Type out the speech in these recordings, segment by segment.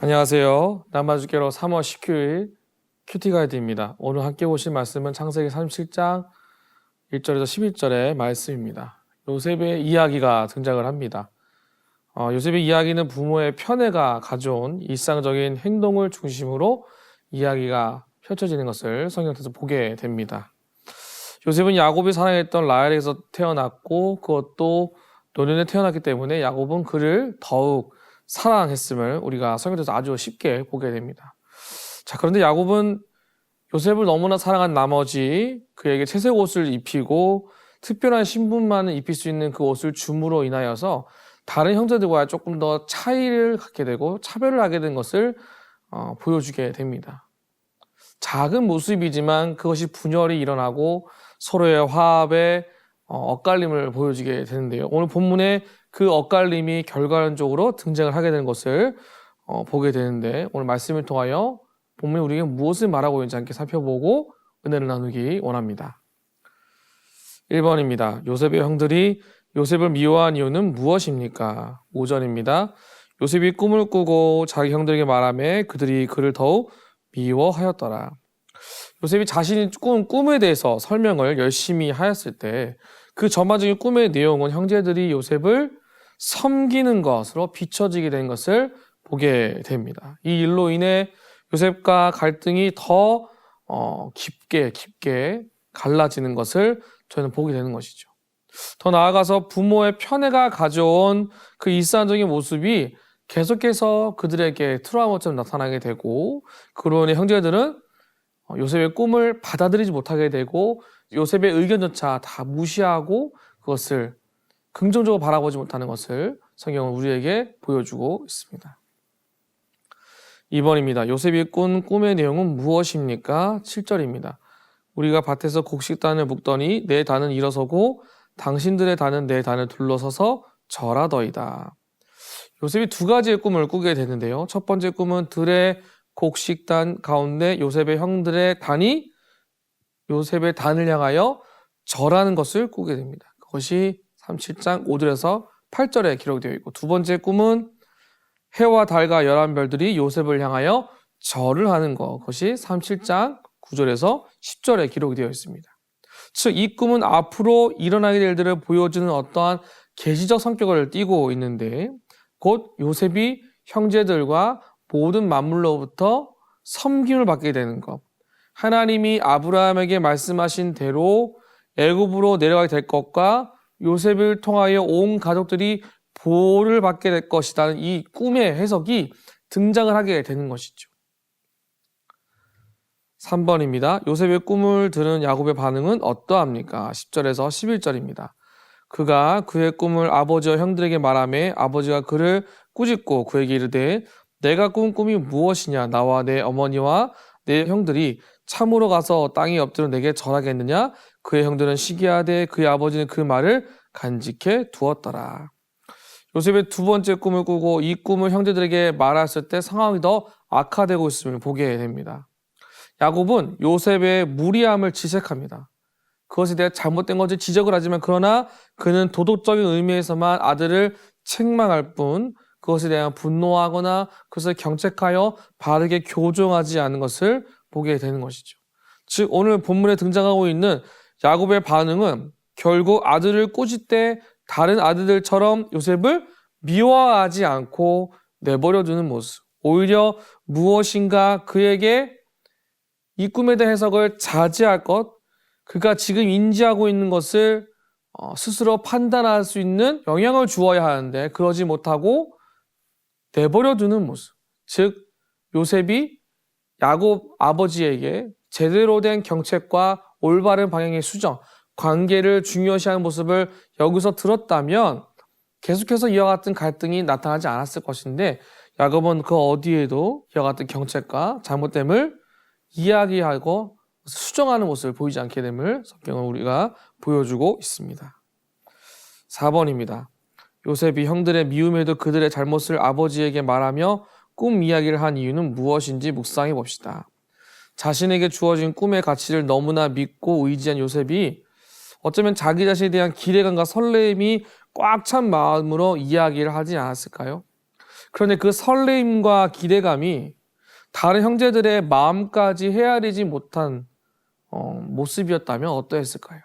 안녕하세요. 남아주께로 3월 19일 큐티 가이드입니다. 오늘 함께 보실 말씀은 창세기 37장 1절에서 11절의 말씀입니다. 요셉의 이야기가 등장을 합니다. 요셉의 이야기는 부모의 편애가 가져온 일상적인 행동을 중심으로 이야기가 펼쳐지는 것을 성경에서 보게 됩니다. 요셉은 야곱이 사랑했던 라헬에서 태어났고 그것도 노년에 태어났기 때문에 야곱은 그를 더욱 사랑했음을 우리가 성경에서 아주 쉽게 보게 됩니다. 자, 그런데 야곱은 요셉을 너무나 사랑한 나머지 그에게 채색 옷을 입히고 특별한 신분만을 입힐 수 있는 그 옷을 줌으로 인하여서 다른 형제들과 조금 더 차이를 갖게 되고 차별을 하게 된 것을 보여주게 됩니다. 작은 모습이지만 그것이 분열이 일어나고 서로의 화합에 엇갈림을 보여주게 되는데요. 오늘 본문에 그 엇갈림이 결과론적으로 등장을 하게 되는 것을 보게 되는데 오늘 말씀을 통하여 본문이 우리에게 무엇을 말하고 있는지 함께 살펴보고 은혜를 나누기 원합니다. 1번입니다. 요셉의 형들이 요셉을 미워한 이유는 무엇입니까? 5절입니다. 요셉이 꿈을 꾸고 자기 형들에게 말하며 그들이 그를 더욱 미워하였더라. 요셉이 자신이 꾼 꿈에 대해서 설명을 열심히 하였을 때 그 전반적인 꿈의 내용은 형제들이 요셉을 섬기는 것으로 비춰지게 된 것을 보게 됩니다. 이 일로 인해 요셉과 갈등이 더 깊게 갈라지는 것을 저희는 보게 되는 것이죠. 더 나아가서 부모의 편애가 가져온 그 일상적인 모습이 계속해서 그들에게 트라우마처럼 나타나게 되고 그로 인해 형제들은 요셉의 꿈을 받아들이지 못하게 되고 요셉의 의견조차 다 무시하고 그것을 긍정적으로 바라보지 못하는 것을 성경은 우리에게 보여주고 있습니다. 2번입니다. 요셉이 꾼 꿈의 내용은 무엇입니까? 7절입니다. 우리가 밭에서 곡식단을 묶더니 내 단은 일어서고 당신들의 단은 내 단을 둘러서서 절하더이다. 요셉이 두 가지의 꿈을 꾸게 되는데요. 첫 번째 꿈은 들의 곡식단 가운데 요셉의 형들의 단이 요셉의 단을 향하여 절하는 것을 꾸게 됩니다. 그것이 37장 5절에서 8절에 기록되어 있고 두 번째 꿈은 해와 달과 11별들이 요셉을 향하여 절을 하는 것, 그것이 37장 9절에서 10절에 기록이 되어 있습니다. 즉, 이 꿈은 앞으로 일어나게 될 일들을 보여주는 어떠한 계시적 성격을 띠고 있는데 곧 요셉이 형제들과 모든 만물로부터 섬김을 받게 되는 것, 하나님이 아브라함에게 말씀하신 대로 애굽으로 내려가게 될 것과 요셉을 통하여 온 가족들이 보호를 받게 될 것이라는 이 꿈의 해석이 등장을 하게 되는 것이죠. 3번입니다. 요셉의 꿈을 들은 야곱의 반응은 어떠합니까? 10절에서 11절입니다. 그가 그의 꿈을 아버지와 형들에게 말하며 아버지가 그를 꾸짖고 그에게 이르되 내가 꾼 꿈이 무엇이냐? 나와 내 어머니와 내 형들이 참으로 가서 땅에 엎드려 내게 절하겠느냐? 그의 형들은 시기하되 그의 아버지는 그 말을 간직해 두었더라. 요셉의 두 번째 꿈을 꾸고 이 꿈을 형제들에게 말했을 때 상황이 더 악화되고 있음을 보게 됩니다. 야곱은 요셉의 무리함을 지적합니다. 그것에 대해 잘못된 것을 지적을 하지만 그러나 그는 도덕적인 의미에서만 아들을 책망할 뿐 그것에 대한 분노하거나 그것을 경책하여 바르게 교정하지 않은 것을 보게 되는 것이죠. 즉 오늘 본문에 등장하고 있는 야곱의 반응은 결국 아들을 꾸짖되 다른 아들들처럼 요셉을 미워하지 않고 내버려두는 모습, 오히려 무엇인가 그에게 이 꿈에 대한 해석을 자제할 것, 그가 지금 인지하고 있는 것을 스스로 판단할 수 있는 영향을 주어야 하는데 그러지 못하고 내버려두는 모습. 즉 요셉이 야곱 아버지에게 제대로 된 경책과 올바른 방향의 수정, 관계를 중요시하는 모습을 여기서 들었다면 계속해서 이와 같은 갈등이 나타나지 않았을 것인데 야곱은 그 어디에도 이와 같은 경책과 잘못됨을 이야기하고 수정하는 모습을 보이지 않게 됨을 성경은 우리가 보여주고 있습니다. 4번입니다. 요셉이 형들의 미움에도 그들의 잘못을 아버지에게 말하며 꿈 이야기를 한 이유는 무엇인지 묵상해 봅시다. 자신에게 주어진 꿈의 가치를 너무나 믿고 의지한 요셉이 어쩌면 자기 자신에 대한 기대감과 설렘이 꽉 찬 마음으로 이야기를 하지 않았을까요? 그런데 그 설레임과 기대감이 다른 형제들의 마음까지 헤아리지 못한 모습이었다면 어떠했을까요?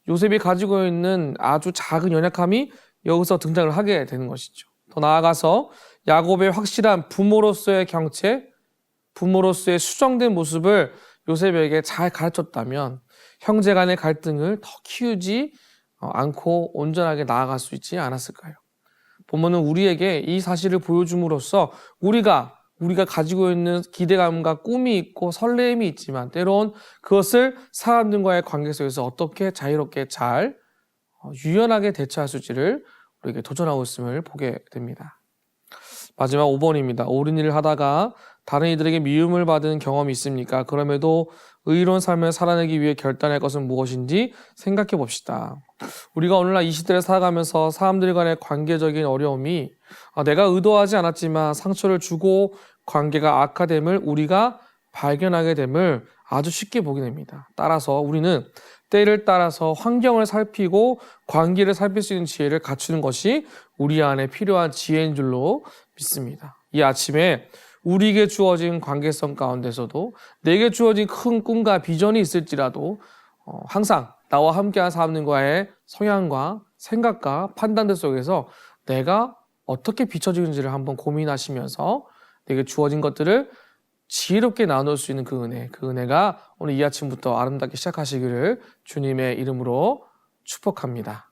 요셉이 가지고 있는 아주 작은 연약함이 여기서 등장을 하게 되는 것이죠. 더 나아가서 야곱의 확실한 부모로서의 경체, 부모로서의 수정된 모습을 요셉에게 잘 가르쳤다면 형제 간의 갈등을 더 키우지 않고 온전하게 나아갈 수 있지 않았을까요? 본문은 우리에게 이 사실을 보여줌으로써 우리가 가지고 있는 기대감과 꿈이 있고 설레임이 있지만 때론 그것을 사람들과의 관계 속에서 어떻게 자유롭게 잘 유연하게 대처할 수 있지를 우리에게 도전하고 있음을 보게 됩니다. 마지막 5번입니다. 옳은 일을 하다가 다른 이들에게 미움을 받은 경험이 있습니까? 그럼에도 의로운 삶을 살아내기 위해 결단할 것은 무엇인지 생각해 봅시다. 우리가 오늘날 이 시대를 살아가면서 사람들 간의 관계적인 어려움이 내가 의도하지 않았지만 상처를 주고 관계가 악화됨을 우리가 발견하게 됨을 아주 쉽게 보게 됩니다. 따라서 우리는 때를 따라서 환경을 살피고 관계를 살필 수 있는 지혜를 갖추는 것이 우리 안에 필요한 지혜인 줄로 믿습니다. 이 아침에 우리에게 주어진 관계성 가운데서도 내게 주어진 큰 꿈과 비전이 있을지라도 항상 나와 함께한 사람들과의 성향과 생각과 판단들 속에서 내가 어떻게 비춰지는지를 한번 고민하시면서 내게 주어진 것들을 지혜롭게 나눌 수 있는 그 은혜가 오늘 이 아침부터 아름답게 시작하시기를 주님의 이름으로 축복합니다.